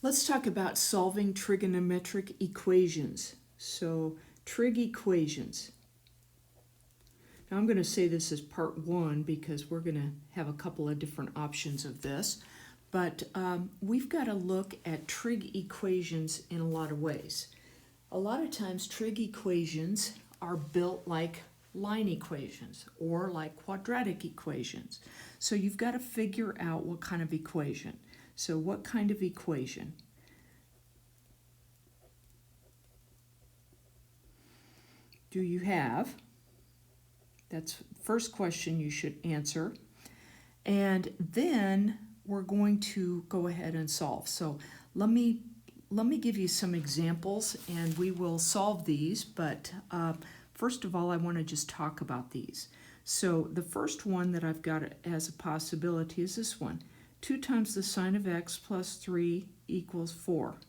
Let's talk about solving trigonometric equations. So, trig equations. Now I'm going to say this as part one because we're going to have a couple of different options of this. But we've got to look at trig equations in a lot of ways. A lot of times trig equations are built like line equations or like quadratic equations. So you've got to figure out what kind of equation. So what kind of equation? Do you have? That's the first question you should answer. And then we're going to go ahead and solve. So let me give you some examples and we will solve these, but first of all I want to just talk about these. So the first one that I've got as a possibility is this one. 2 times the sine of x plus 3 equals 4.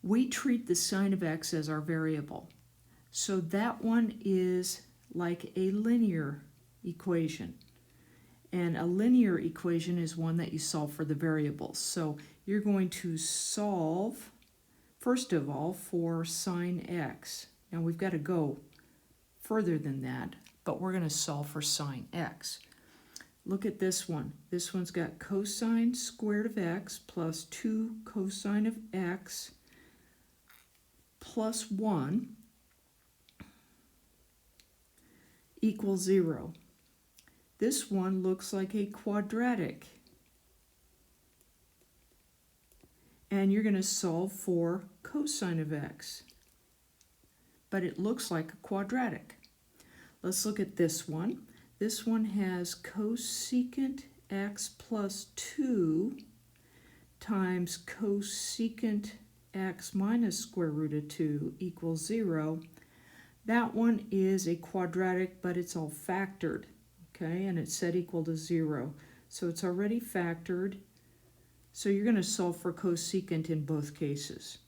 We treat the sine of x as our variable. So that one is like a linear equation. And a linear equation is one that you solve for the variables. So you're going to solve, first of all, for sine x. Now we've got to go further than that, but we're going to solve for sine x. Look at this one. This one's got cosine squared of x plus 2 cosine of x plus 1 equals 0. This one looks like a quadratic. And you're going to solve for cosine of x. But it looks like a quadratic. Let's look at this one. This one has cosecant x plus 2 times cosecant x minus square root of 2 equals 0. That one is a quadratic, but it's all factored. Okay, and it's set equal to 0. So it's already factored. So you're going to solve for cosecant in both cases.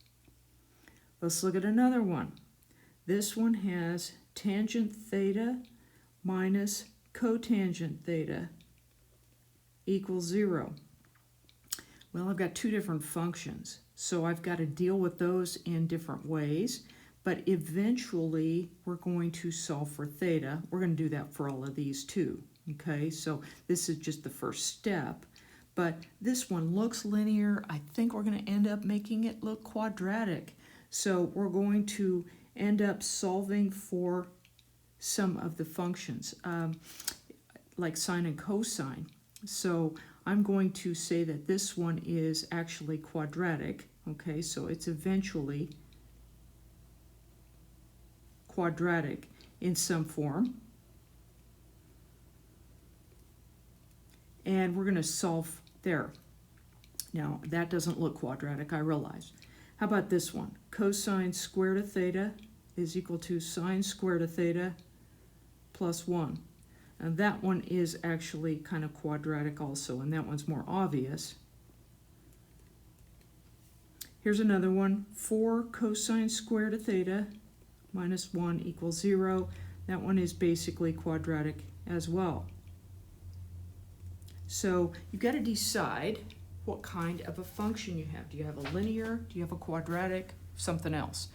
Let's look at another one. This one has tangent theta minus cotangent theta equals 0. Well, I've got two different functions, so I've got to deal with those in different ways. But eventually, we're going to solve for theta. We're going to do that for all of these too. Okay, so this is just the first step. But this one looks linear. I think we're going to end up making it look quadratic. So we're going to end up solving for some of the functions, like sine and cosine. So I'm going to say that this one is actually quadratic. Okay, so it's eventually quadratic in some form. And we're going to solve there. Now, that doesn't look quadratic, I realize. How about this one? Cosine squared of theta is equal to sine squared of theta plus 1. And that one is actually kind of quadratic also, and that one's more obvious. Here's another one. 4 cosine squared of theta minus 1 equals 0. That one is basically quadratic as well. So you've got to decide what kind of a function you have. Do you have a linear? Do you have a quadratic? Something else.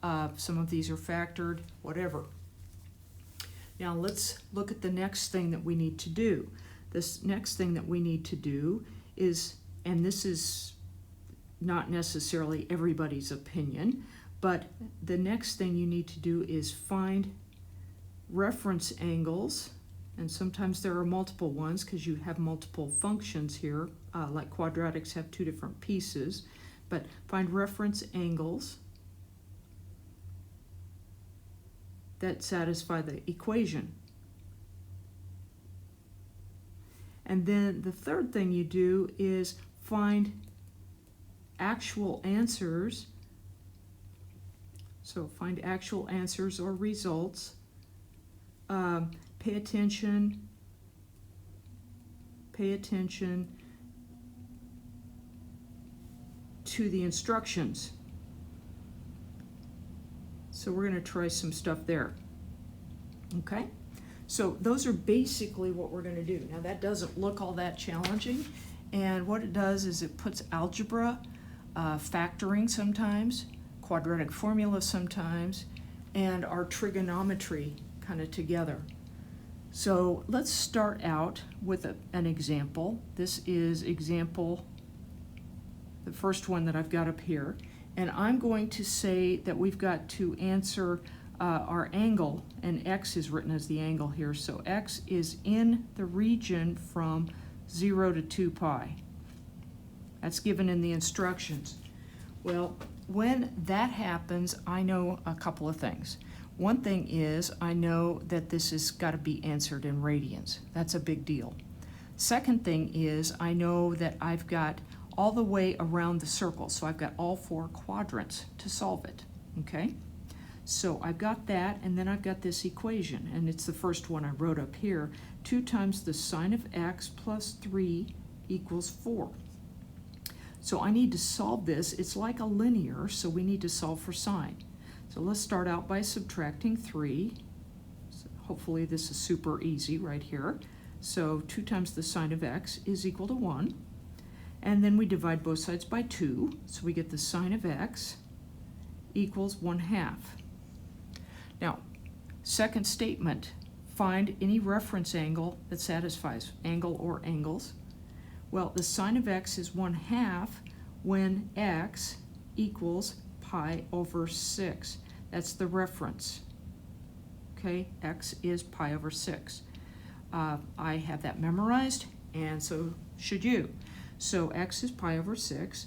Some of these are factored, whatever. Now let's look at the next thing that we need to do. This next thing that we need to do is, and this is not necessarily everybody's opinion, but the next thing you need to do is find reference angles, and sometimes there are multiple ones because you have multiple functions here, like quadratics have two different pieces, but find reference angles that satisfy the equation. And then the third thing you do is find actual answers. So find actual answers or results. Pay attention to the instructions. So we're going to try some stuff there. Okay? So those are basically what we're going to do. Now that doesn't look all that challenging, And what it does is it puts algebra, factoring sometimes, quadratic formula sometimes, and our trigonometry kind of together. So let's start out with an example. This is example, the first one that I've got up here. And I'm going to say that we've got to answer our angle, and x is written as the angle here. So x is in the region from 0 to 2 pi. That's given in the instructions. Well, when that happens, I know a couple of things. One thing is I know that this has got to be answered in radians. That's a big deal. Second thing is I know that I've got all the way around the circle, so I've got all 4 quadrants to solve it, okay? So I've got that, and then I've got this equation, and it's the first one I wrote up here. 2 times the sine of x plus 3 equals 4. So I need to solve this. It's like a linear, so we need to solve for sine. So let's start out by subtracting 3. So hopefully this is super easy right here. So 2 times the sine of x is equal to 1. And then we divide both sides by 2, so we get the sine of x equals 1/2. Now, second statement, find any reference angle that satisfies, angle or angles. Well, the sine of x is 1/2 when x equals pi over 6. That's the reference. Okay, x is pi over 6. I have that memorized, and so should you. So x is pi over 6.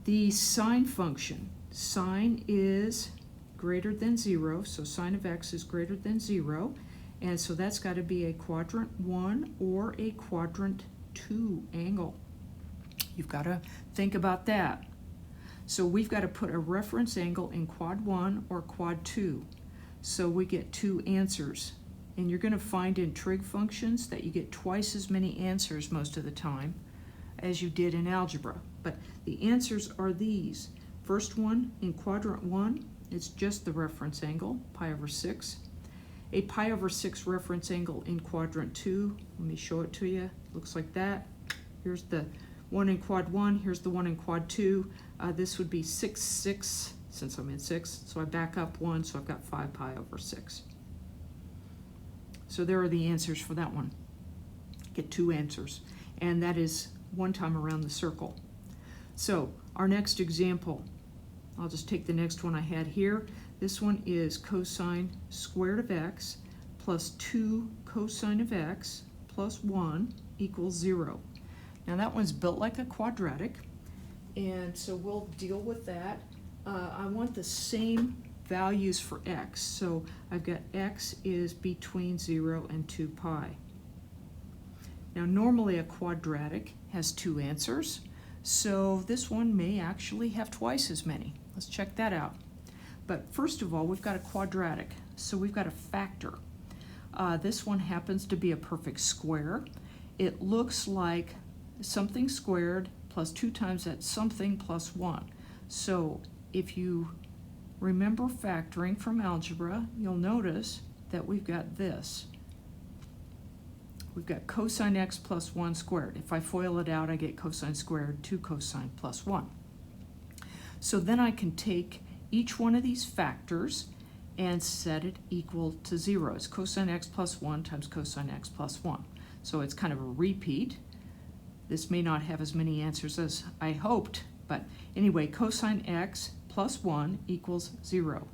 The sine function, sine is greater than 0, so sine of x is greater than 0, and so that's got to be a quadrant 1 or a quadrant 2 angle. You've got to think about that. So we've got to put a reference angle in quad 1 or quad 2. So we get 2 answers. And you're going to find in trig functions that you get twice as many answers most of the time as you did in algebra. But the answers are these. First one, in quadrant 1, it's just the reference angle, pi over 6. A pi over 6 reference angle in quadrant 2, let me show it to you. Looks like that. Here's the one in quad 1, here's the one in quad 2. This would be 6, 6, since I'm in 6. So I back up 1, so I've got 5 pi over 6. So there are the answers for that one. Get 2 answers. And that is 1 time around the circle. So our next example, I'll just take the next one I had here. This one is cosine squared of x plus 2 cosine of x plus 1 equals 0. Now that one's built like a quadratic, and so we'll deal with that. I want the same values for x, so I've got x is between 0 and 2 pi. Now normally a quadratic has 2 answers, so this one may actually have twice as many. Let's check that out. But first of all, we've got a quadratic, so we've got a factor. This one happens to be a perfect square. It looks like something squared plus 2 times that something plus 1. So if you remember factoring from algebra, you'll notice that we've got this. We've got cosine x plus 1 squared. If I FOIL it out, I get cosine squared 2 cosine plus 1. So then I can take each one of these factors and set it equal to 0. It's cosine x plus 1 times cosine x plus 1. So it's kind of a repeat. This may not have as many answers as I hoped, but anyway, cosine x plus 1 equals 0.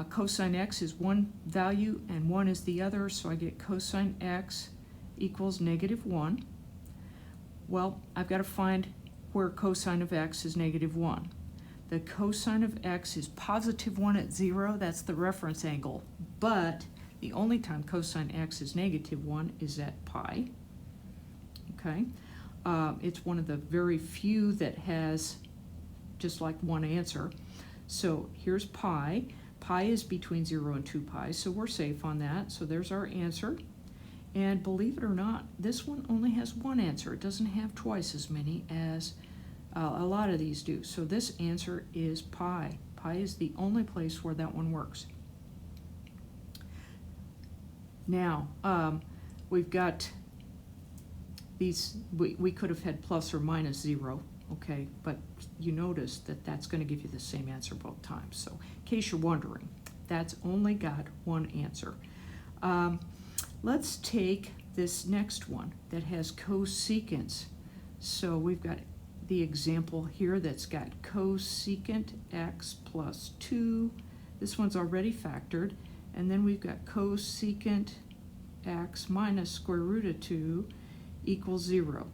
Cosine x is one value and 1 is the other, so I get cosine x equals negative 1. Well, I've got to find where cosine of x is negative 1. The cosine of x is positive 1 at 0, that's the reference angle, but the only time cosine x is negative 1 is at pi. Okay, it's one of the very few that has just like one answer. So here's pi. Pi is between 0 and 2 pi, so we're safe on that. So there's our answer. And believe it or not, this one only has one answer. It doesn't have twice as many as a lot of these do. So this answer is pi. Pi is the only place where that one works. Now, we've got we could have had plus or minus 0, okay? But you notice that that's going to give you the same answer both times. So in case you're wondering, that's only got one answer. Let's take this next one that has cosecants. So we've got the example here that's got cosecant x plus 2. This one's already factored. And then we've got cosecant x minus square root of 2 equals 0.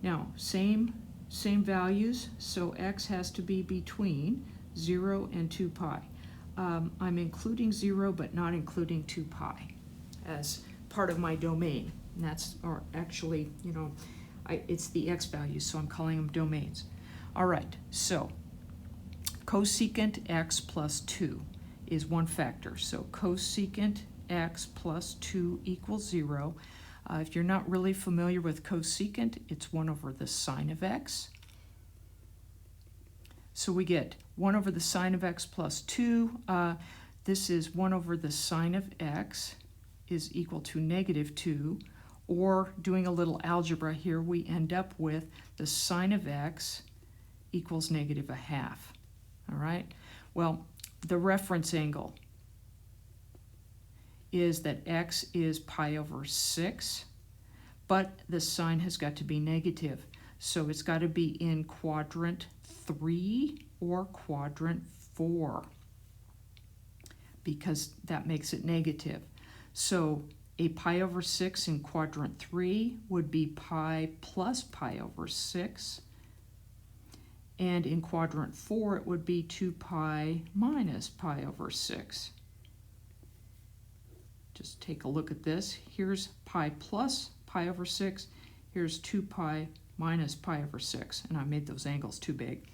Now, same values, so x has to be between 0 and 2 pi. I'm including 0 but not including 2 pi as part of my domain. And that's, or actually, you know, it's the x values, so I'm calling them domains. All right, so cosecant x plus 2 is one factor. So cosecant x plus 2 equals 0. If you're not really familiar with cosecant, it's 1 over the sine of x. So we get 1 over the sine of x plus 2. This is 1 over the sine of x is equal to negative 2. Or doing a little algebra here, we end up with the sine of x equals negative 1/2. All right? Well, the reference angle is that x is pi over 6, but the sign has got to be negative. So it's got to be in quadrant 3 or quadrant 4, because that makes it negative. So a pi over 6 in quadrant 3 would be pi plus pi over 6. And in quadrant 4, it would be 2 pi minus pi over 6. Just take a look at this. Here's pi plus pi over 6. Here's 2 pi minus pi over 6. And I made those angles too big.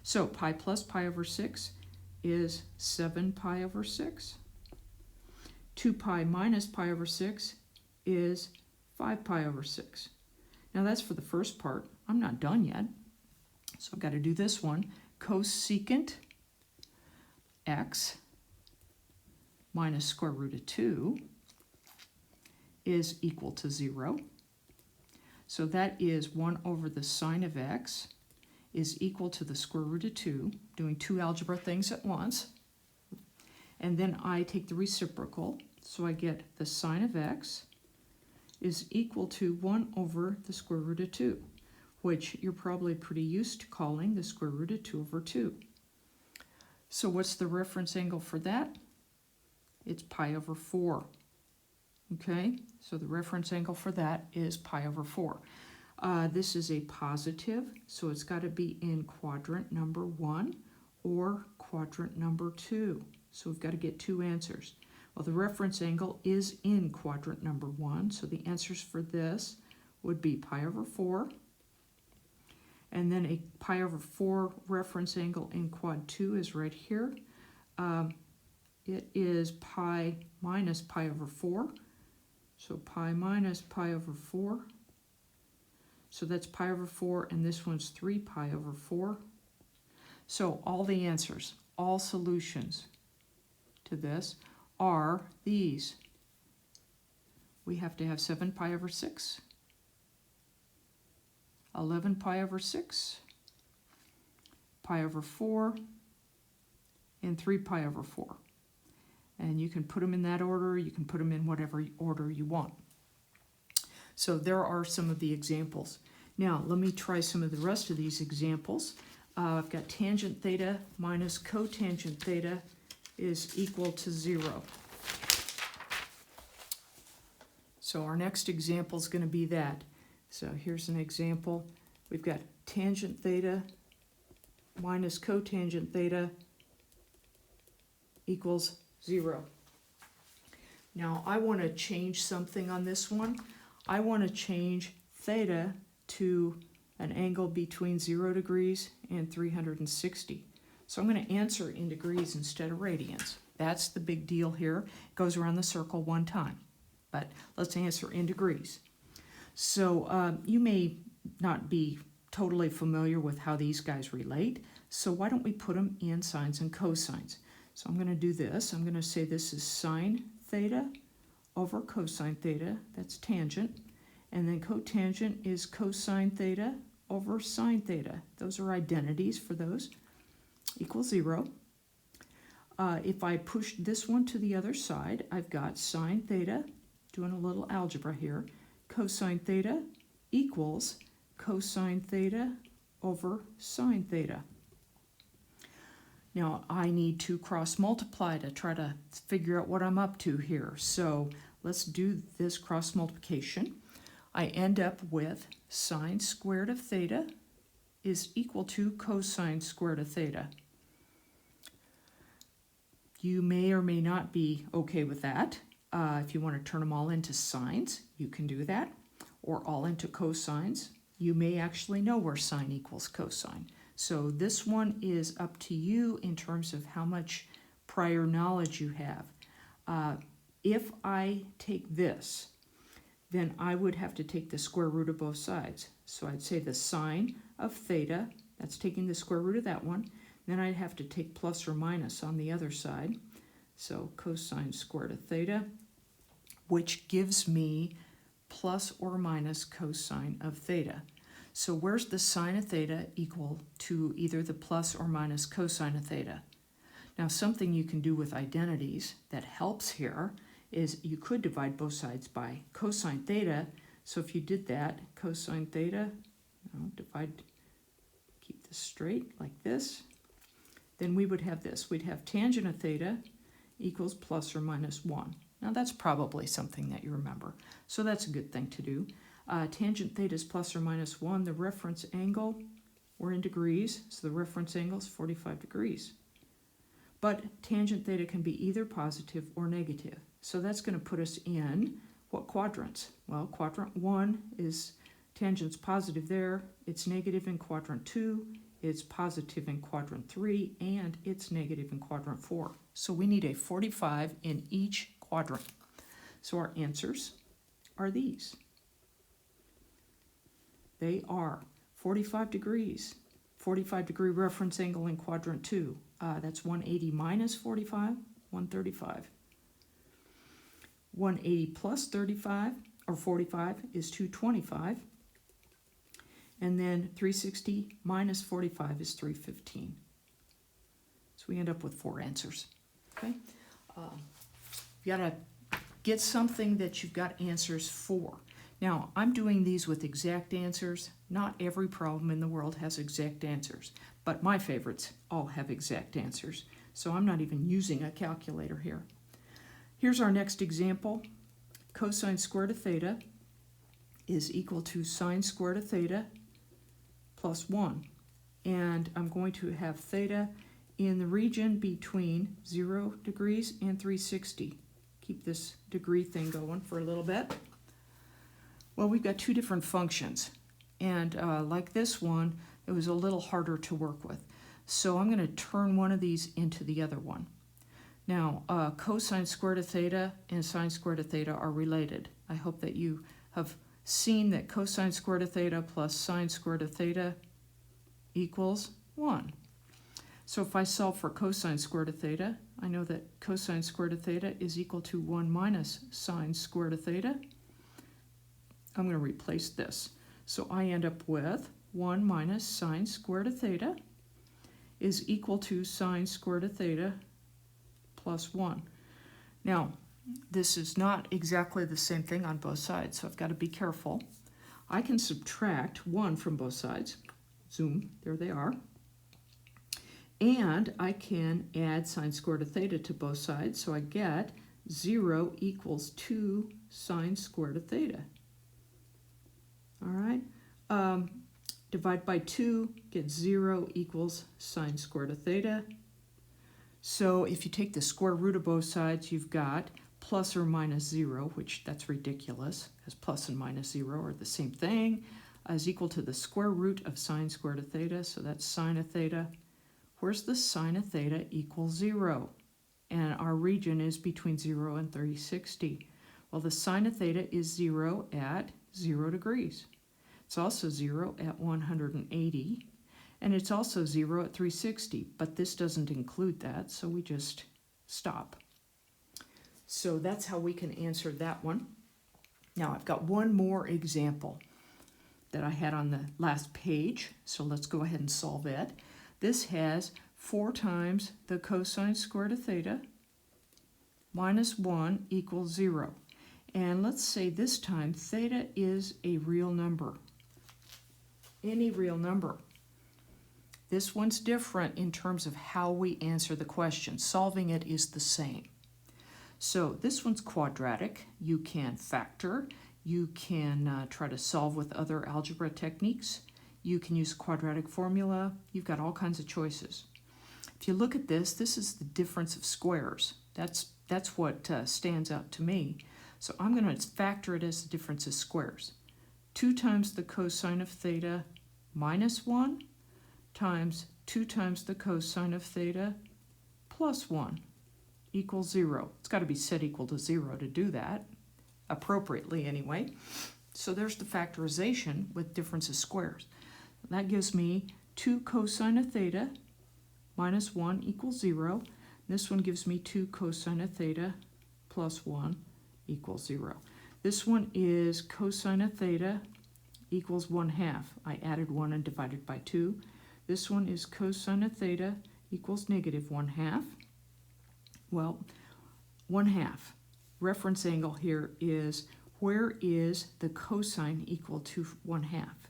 So pi plus pi over 6 is 7 pi over 6. 2 pi minus pi over 6 is 5 pi over 6. Now that's for the first part. I'm not done yet. So I've got to do this one. Cosecant x minus square root of 2 is equal to 0. So that is 1 over the sine of x is equal to the square root of 2, doing two algebra things at once. And then I take the reciprocal, so I get the sine of x is equal to 1 over the square root of 2, which you're probably pretty used to calling the square root of 2 over 2. So what's the reference angle for that? It's pi over 4. Okay, so the reference angle for that is pi over 4. This is a positive, so it's got to be in quadrant number 1 or quadrant number 2. So we've got to get two answers. Well, the reference angle is in quadrant number 1, so the answers for this would be pi over 4. And then a pi over 4 reference angle in quad 2 is right here. It is pi minus pi over 4. So pi minus pi over 4. So that's pi over 4, and this one's 3 pi over 4. So all the answers, all solutions to this are these. We have to have 7 pi over 6, 11 pi over 6, pi over 4, and 3 pi over 4. And you can put them in that order, you can put them in whatever order you want. So there are some of the examples. Now let me try some of the rest of these examples. I've got tangent theta minus cotangent theta is equal to 0. So our next example is going to be that. So here's an example. We've got tangent theta minus cotangent theta equals 0. Now I want to change something on this one. I want to change theta to an angle between 0 degrees and 360. So I'm going to answer in degrees instead of radians. That's the big deal here. It goes around the circle one time. But let's answer in degrees. So you may not be totally familiar with how these guys relate. So why don't we put them in sines and cosines? So I'm going to do this. I'm going to say this is sine theta over cosine theta. That's tangent. And then cotangent is cosine theta over sine theta. Those are identities for those. Equals 0. If I push this one to the other side, I've got sine theta, doing a little algebra here, cosine theta equals cosine theta over sine theta. Now I need to cross multiply to try to figure out what I'm up to here. So let's do this cross multiplication. I end up with sine squared of theta is equal to cosine squared of theta. You may or may not be okay with that. If you want to turn them all into sines, you can do that, or all into cosines. You may actually know where sine equals cosine. So this one is up to you in terms of how much prior knowledge you have. If I take this, then I would have to take the square root of both sides. So I'd say the sine of theta, that's taking the square root of that one. Then I'd have to take plus or minus on the other side. So cosine squared of theta, which gives me plus or minus cosine of theta. So where's the sine of theta equal to either the plus or minus cosine of theta? Now something you can do with identities that helps here is you could divide both sides by cosine theta. So if you did that, cosine theta, keep this straight like this, then we would have this. We'd have tangent of theta equals plus or minus 1. Now that's probably something that you remember. So that's a good thing to do. Tangent theta is plus or minus 1. The reference angle, we're in degrees, so the reference angle is 45 degrees. But tangent theta can be either positive or negative. So that's going to put us in what quadrants? Well, quadrant 1 is tangent's positive there. It's negative in quadrant 2. It's positive in quadrant 3, and it's negative in quadrant 4. So we need a 45 in each quadrant. So our answers are these. They are 45 degrees, 45 degree reference angle in quadrant 2. That's 180 minus 45, 135. 180 plus 35, or 45, is 225. And then 360 minus 45 is 315. So we end up with 4 answers. Okay? You gotta get something that you've got answers for. Now, I'm doing these with exact answers. Not every problem in the world has exact answers, but my favorites all have exact answers. So I'm not even using a calculator here. Here's our next example. Cosine squared of theta is equal to sine squared of theta plus 1. And I'm going to have theta in the region between 0 degrees and 360. Keep this degree thing going for a little bit. Well, we've got 2 different functions. And like this one, it was a little harder to work with. So I'm going to turn one of these into the other one. Now, cosine squared of theta and sine squared of theta are related. I hope that you have seen that cosine squared of theta plus sine squared of theta equals 1. So if I solve for cosine squared of theta, I know that cosine squared of theta is equal to 1 minus sine squared of theta. I'm going to replace this. So I end up with 1 minus sine squared of theta is equal to sine squared of theta plus 1. Now, this is not exactly the same thing on both sides, so I've got to be careful. I can subtract 1 from both sides. Zoom, there they are. And I can add sine squared of theta to both sides, so I get 0 equals 2 sine squared of theta. All right. Divide by 2, get 0 equals sine squared of theta. So if you take the square root of both sides, you've got plus or minus 0, which that's ridiculous, because plus and minus 0 are the same thing, is equal to the square root of sine squared of theta, so that's sine of theta. Where's the sine of theta equals 0? And our region is between 0 and 360. Well, the sine of theta is 0 at 0 degrees. It's also 0 at 180, and it's also 0 at 360, but this doesn't include that, so we just stop. So that's how we can answer that one. Now I've got one more example that I had on the last page, so let's go ahead and solve it. This has 4 times the cosine squared of theta minus 1 equals 0. And let's say this time theta is a real number. Any real number. This one's different in terms of how we answer the question. Solving it is the same. So this one's quadratic. You can factor. You can try to solve with other algebra techniques. You can use a quadratic formula. You've got all kinds of choices. If you look at this, this is the difference of squares. That's what stands out to me. So I'm going to factor it as the difference of squares. 2 times the cosine of theta minus 1 times 2 times the cosine of theta plus 1 equals 0. It's got to be set equal to 0 to do that, appropriately anyway. So there's the factorization with difference of squares. That gives me 2 cosine of theta minus 1 equals 0. This one gives me 2 cosine of theta plus 1 equals 0. This one is cosine of theta equals 1/2. I added 1 and divided by 2. This one is cosine of theta equals negative 1/2. Well, 1/2. Reference angle here is, where is the cosine equal to 1/2?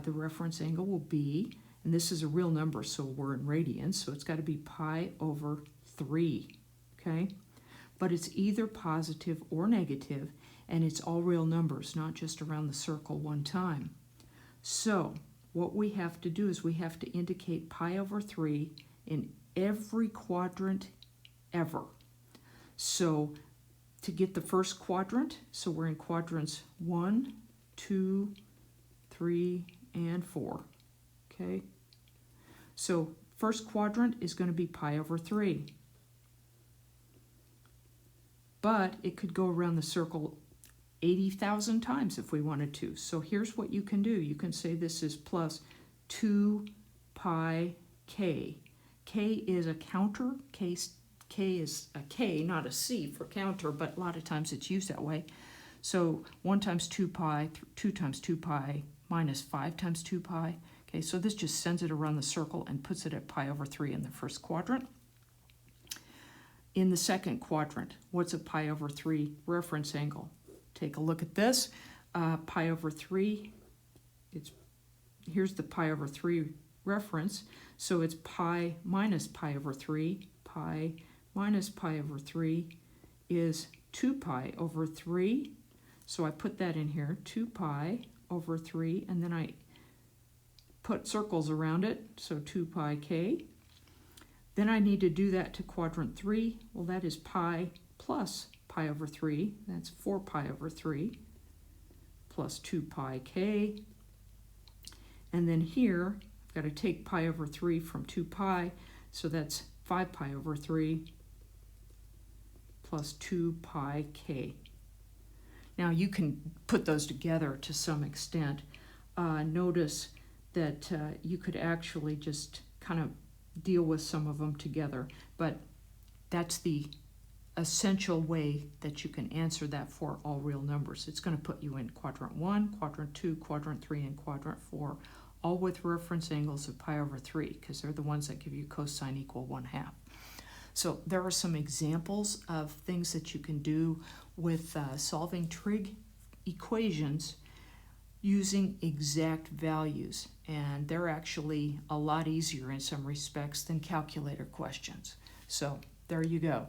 The reference angle will be, and this is a real number, so we're in radians, so it's got to be pi over 3, okay? But it's either positive or negative, and it's all real numbers, not just around the circle one time. So what we have to do is we have to indicate pi over 3 in every quadrant ever. So to get the first quadrant, so we're in quadrants 1, 2, 3, and 4, okay? So first quadrant is going to be pi over 3. But it could go around the circle 80,000 times if we wanted to. So here's what you can do. You can say this is plus 2 pi k. K is a counter. K is a K, not a C for counter, but a lot of times it's used that way. So 1 times 2 pi, 2 times 2 pi, minus 5 times 2 pi. Okay, so this just sends it around the circle and puts it at pi over 3 in the first quadrant. In the second quadrant, what's a pi over 3 reference angle? Take a look at this. Pi over 3, here's the pi over 3 reference. So it's pi minus pi over 3. Pi minus pi over 3 is 2 pi over 3. So I put that in here, 2 pi over 3, and then I put circles around it, so 2 pi k. Then I need to do that to quadrant 3. Well, that is pi plus pi over 3. That's 4 pi over 3 plus 2 pi k. And then here, I've got to take pi over 3 from 2 pi, so that's 5 pi over 3 plus 2 pi k. Now you can put those together to some extent. Notice that you could actually just kind of deal with some of them together, but that's the essential way that you can answer that for all real numbers. It's going to put you in quadrant 1, quadrant 2, quadrant 3, and quadrant 4, all with reference angles of pi over 3, because they're the ones that give you cosine equal 1/2. So there are some examples of things that you can do with solving trig equations using exact values, and they're actually a lot easier in some respects than calculator questions. So there you go.